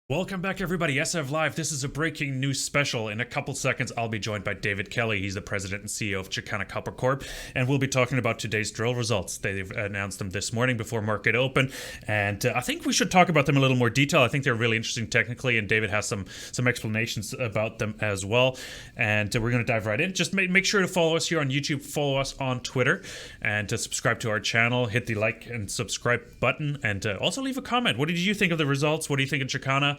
Welcome back, everybody. SF Live. This is a breaking news special. In a couple seconds, I'll be joined by David Kelley. He's the president and CEO of Chakana Copper Corp, and we'll be talking about today's drill results. They've announced them this morning before market open, and I think we should talk about them in a little more detail. I think they're really interesting technically, and David has some explanations about them as well. And we're going to dive right in. Just make sure to follow us here on YouTube, follow us on Twitter, and to subscribe to our channel. Hit the like and subscribe button, and also leave a comment. What did you think of the results? What do you think of Chakana?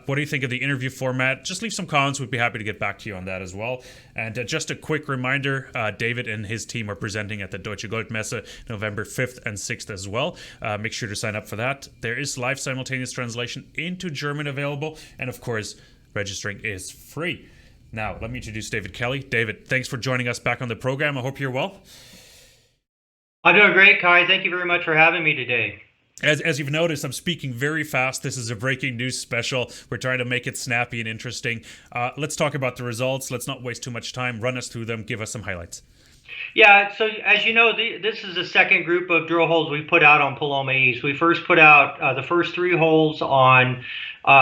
What do you think of the interview format? Just leave some comments. We'd be happy to get back to you on that as well. And just a quick reminder, David and his team are presenting at the Deutsche Goldmesse November 5th and 6th as well. Make sure to sign up for that. There is live simultaneous translation into German available. And of course, registering is free. Now, let me introduce David Kelley. David, thanks for joining us back on the program. I hope you're well. I'm doing great, Kai. Thank you very much for having me today. As you've noticed, I'm speaking very fast. This is a breaking news special. We're trying to make it snappy and interesting. Let's talk about the results. Let's not waste too much time. Run us through them. Give us some highlights. Yeah, so as you know, this is the second group of drill holes we put out on Paloma East. We first put out the first three holes on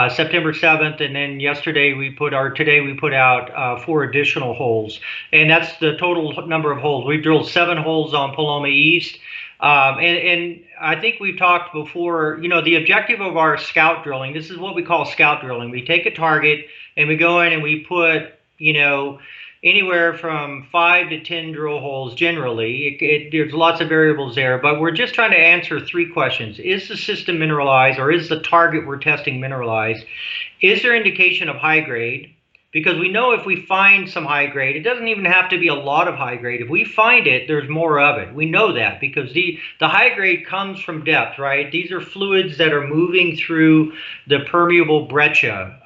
September 7th, and then today we put out four additional holes, and that's the total number of holes. We've drilled 7 holes on Paloma East. And I think we've talked before, the objective of our scout drilling, this is what we call scout drilling. We take a target and we go in and we put, anywhere from 5 to 10 drill holes generally. There's lots of variables there, but we're just trying to answer 3 questions. Is the system mineralized, or is the target we're testing mineralized? Is there indication of high grade? Because we know if we find some high grade, it doesn't even have to be a lot of high grade. If we find it, there's more of it. We know that because the high grade comes from depth, right? These are fluids that are moving through the permeable breccia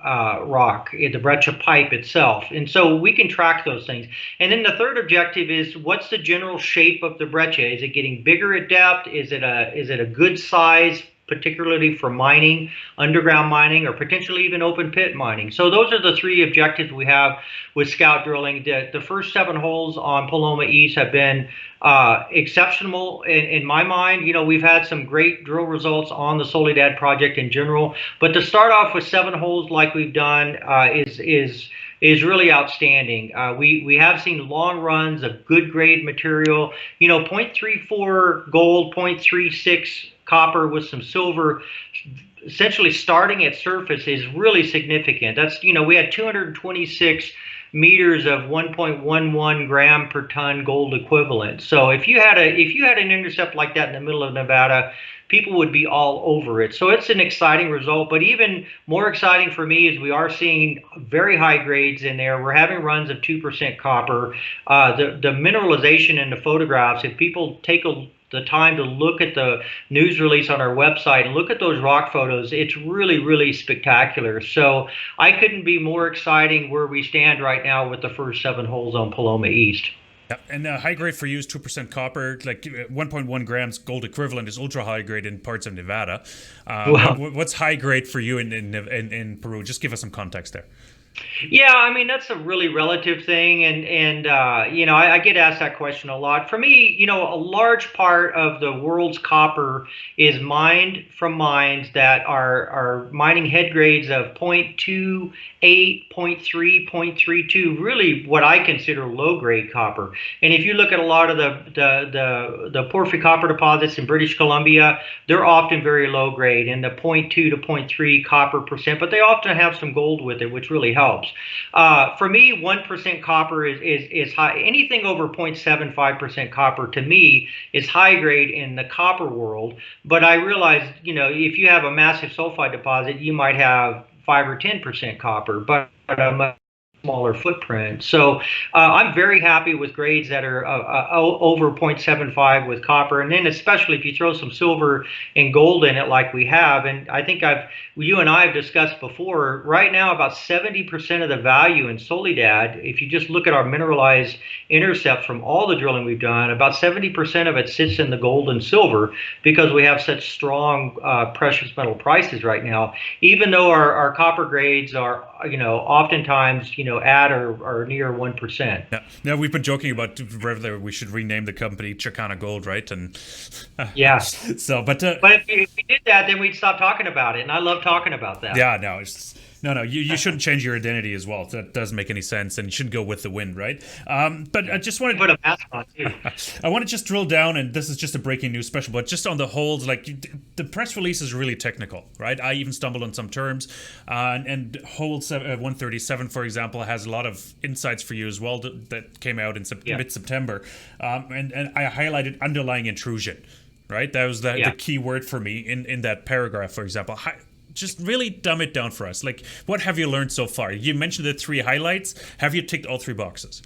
rock, the breccia pipe itself. And so we can track those things. And then the third objective is, what's the general shape of the breccia? Is it getting bigger at depth? Is it a good size, particularly for mining, underground mining, or potentially even open pit mining? So those are the 3 objectives we have with scout drilling. The first 7 holes on Paloma East have been exceptional in my mind. We've had some great drill results on the Soledad project in general, but to start off with 7 holes like we've done is really outstanding. We have seen long runs of good grade material, 0.34 gold, 0.36 copper with some silver, essentially starting at surface, is really significant. That's, we had 226 meters of 1.11 gram per ton gold equivalent. So if you had an intercept like that in the middle of Nevada, people would be all over it. So it's an exciting result, but even more exciting for me is we are seeing very high grades in there. We're having runs of 2% copper. The mineralization in the photographs, if people take the time to look at the news release on our website and look at those rock photos, it's really, really spectacular. So I couldn't be more exciting where we stand right now with the first 7 holes on Paloma East. Yeah, and high grade for you is 2% copper, like 1.1 grams gold equivalent is ultra high grade in parts of Nevada. What's high grade for you in Peru? Just give us some context there. Yeah, I mean, that's a really relative thing, and I get asked that question a lot. For me, a large part of the world's copper is mined from mines that are mining head grades of 0.28, 0.3, 0.32, really what I consider low grade copper. And if you look at a lot of the porphyry copper deposits in British Columbia, they're often very low grade in the 0.2 to 0.3 copper percent, but they often have some gold with it, which really helps. For me, 1% copper is high. Anything over 0.75% copper to me is high grade in the copper world. But I realize, if you have a massive sulfide deposit, you might have 5 or 10% copper, but a much smaller footprint. So I'm very happy with grades that are over 0.75 with copper, and then especially if you throw some silver and gold in it like we have. And I think you and I have discussed before, right now about 70% of the value in Soledad, if you just look at our mineralized intercepts from all the drilling we've done, about 70% of it sits in the gold and silver because we have such strong precious metal prices right now. Even though our copper grades are, oftentimes, at or near 1%. Yeah. Now we've been joking about whether we should rename the company Chakana Gold, right? And Yeah. so, but if we did that, then we'd stop talking about it. And I love talking about that. yeah, no, no. You shouldn't change your identity as well. That doesn't make any sense, and you should go with the wind, right? But I just wanted put a mask on too. I want to just drill down, and this is just a breaking news special, but just on the holds, like the press release is really technical, right? I even stumbled on some terms, and hold 137, for example, has a lot of insights for you as well that came out in mid-September, and I highlighted underlying intrusion, right? That was the key word for me in that paragraph, for example. Just really dumb it down for us. Like, what have you learned so far? You mentioned the 3 highlights. Have you ticked all 3 boxes?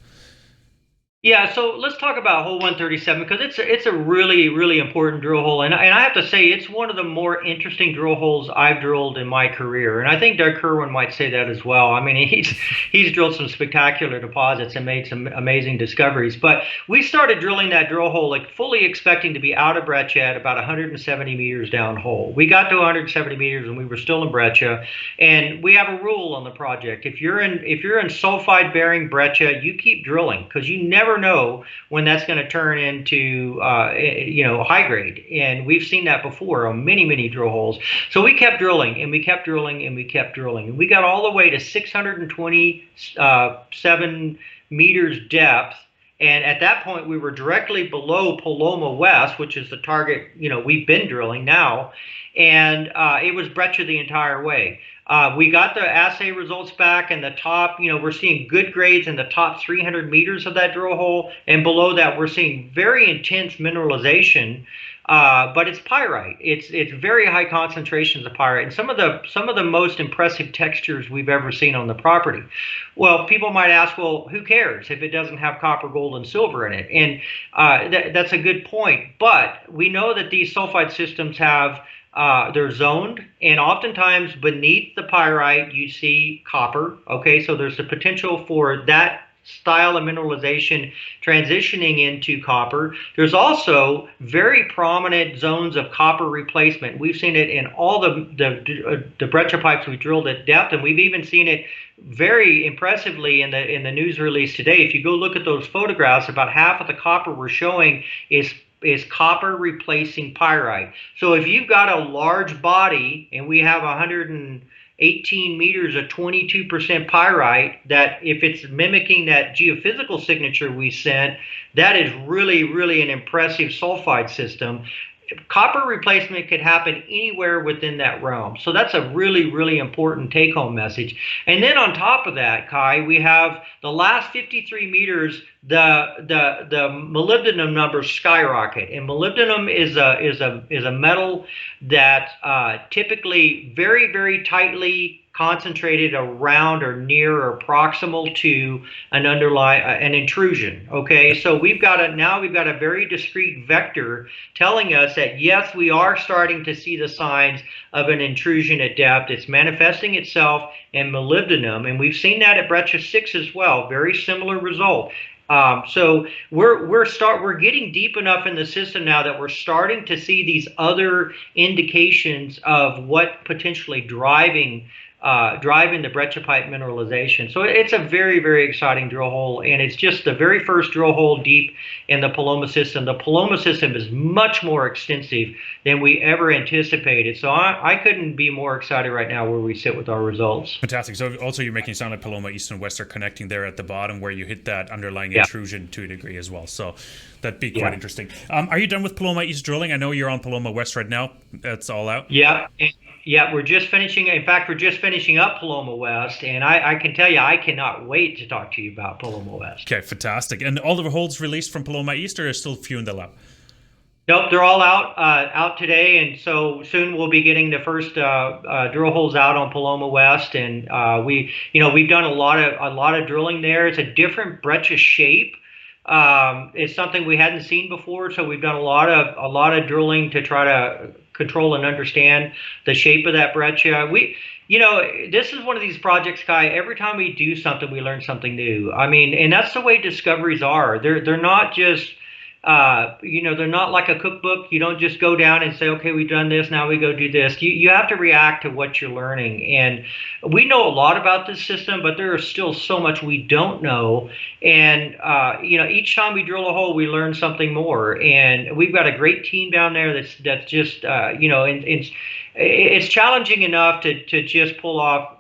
Yeah, so let's talk about hole 137 because it's a really, really important drill hole, and I have to say it's one of the more interesting drill holes I've drilled in my career, and I think Doug Kerwin might say that as well. I mean, he's drilled some spectacular deposits and made some amazing discoveries, but we started drilling that drill hole like fully expecting to be out of breccia at about 170 meters down hole. We got to 170 meters and we were still in breccia, and we have a rule on the project: if you're in sulfide bearing breccia, you keep drilling because you never know when that's going to turn into high grade, and we've seen that before on many drill holes. So we kept drilling and we kept drilling and we kept drilling, and we got all the way to 627 meters depth. And at that point, we were directly below Paloma West, which is the target we've been drilling now, and it was breccia the entire way. We got the assay results back, and the top, we're seeing good grades in the top 300 meters of that drill hole, and below that, we're seeing very intense mineralization. But it's pyrite. It's very high concentrations of pyrite, and some of the most impressive textures we've ever seen on the property. Well, people might ask, well, who cares if it doesn't have copper, gold, and silver in it? And that's a good point. But we know that these sulfide systems they're zoned, and oftentimes beneath the pyrite you see copper. Okay, so there's the potential for that style of mineralization transitioning into copper. There's also very prominent zones of copper replacement. We've seen it in all the breccia pipes we drilled at depth, and we've even seen it very impressively in the news release today. If you go look at those photographs, about half of the copper we're showing is copper replacing pyrite. So if you've got a large body and we have 118 meters of 22% pyrite, that if it's mimicking that geophysical signature we sent, that is really an impressive sulfide system. Copper replacement could happen anywhere within that realm. So that's a really important take-home message. And then on top of that, Kai, we have the last 53 meters, the molybdenum numbers skyrocket. And molybdenum is a metal that typically very tightly concentrated around or near or proximal to an intrusion. Okay, so we've got a very discrete vector telling us that yes, we are starting to see the signs of an intrusion at depth. It's manifesting itself in molybdenum, and we've seen that at breccia 6 as well. Very similar result. So we're getting deep enough in the system now that we're starting to see these other indications of what potentially driving the breccia pipe mineralization. So it's a very exciting drill hole, and it's just the very first drill hole deep in the Paloma system. The Paloma system is much more extensive than we ever anticipated. So I couldn't be more excited right now where we sit with our results. Fantastic. So also you're making it sound like Paloma East and West are connecting there at the bottom where you hit that underlying intrusion to a degree as well. So that'd be quite interesting. Are you done with Paloma East drilling? I know you're on Paloma West right now. That's all out. Yeah, we're just finishing. In fact, we're just finishing up Paloma West, and I can tell you, I cannot wait to talk to you about Paloma West. Okay, fantastic. And all the holes released from Paloma East are still few in the lab? Nope, they're all out today, and so soon we'll be getting the first drill holes out on Paloma West, and we've done a lot of drilling there. It's a different breccia shape. It's something we hadn't seen before, so we've done a lot of drilling to try to control and understand the shape of that breccia. This is one of these projects, Kai. Every time we do something, we learn something new. I mean, and that's the way discoveries are. They're not just they're not like a cookbook. You don't just go down and say, okay, we've done this, now we go do this. You have to react to what you're learning. And we know a lot about this system, but there is still so much we don't know. And, each time we drill a hole, we learn something more. And we've got a great team down there that's just, it's challenging enough to just pull off,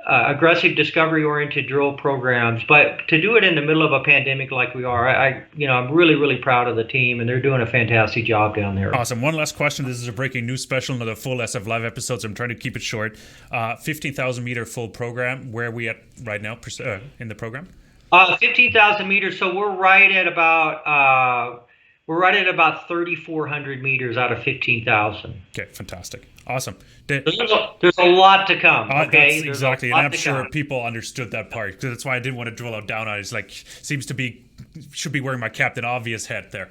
aggressive discovery-oriented drill programs, but to do it in the middle of a pandemic like we are, I'm really, really proud of the team, and they're doing a fantastic job down there. Awesome. One last question. This is a breaking news special, not a full SF Live episode, so I'm trying to keep it short. 15,000 meter full program. Where are we at right now in the program? 15,000 meters. So we're right at about 3,400 meters out of 15,000. Okay, fantastic. Awesome. There's a lot to come. Okay, that's exactly, and I'm sure people understood that part, because that's why I didn't want to drill out down on it. It's like, should be wearing my Captain Obvious hat there.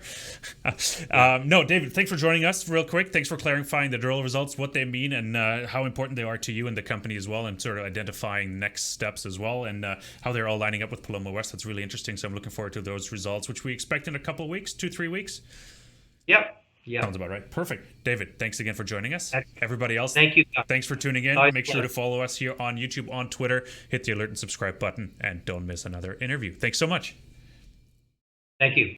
No, David, thanks for joining us real quick. Thanks for clarifying the drill results, what they mean, and how important they are to you and the company as well, and sort of identifying next steps as well, and how they're all lining up with Paloma West. That's really interesting. So I'm looking forward to those results, which we expect in a couple of weeks, 2-3 weeks. Yep. Yeah. Sounds about right. Perfect. David, thanks again for joining us. Everybody else, thank you. Thanks for tuning in. Make sure to follow us here on YouTube, on Twitter. Hit the alert and subscribe button, and don't miss another interview. Thanks so much. Thank you.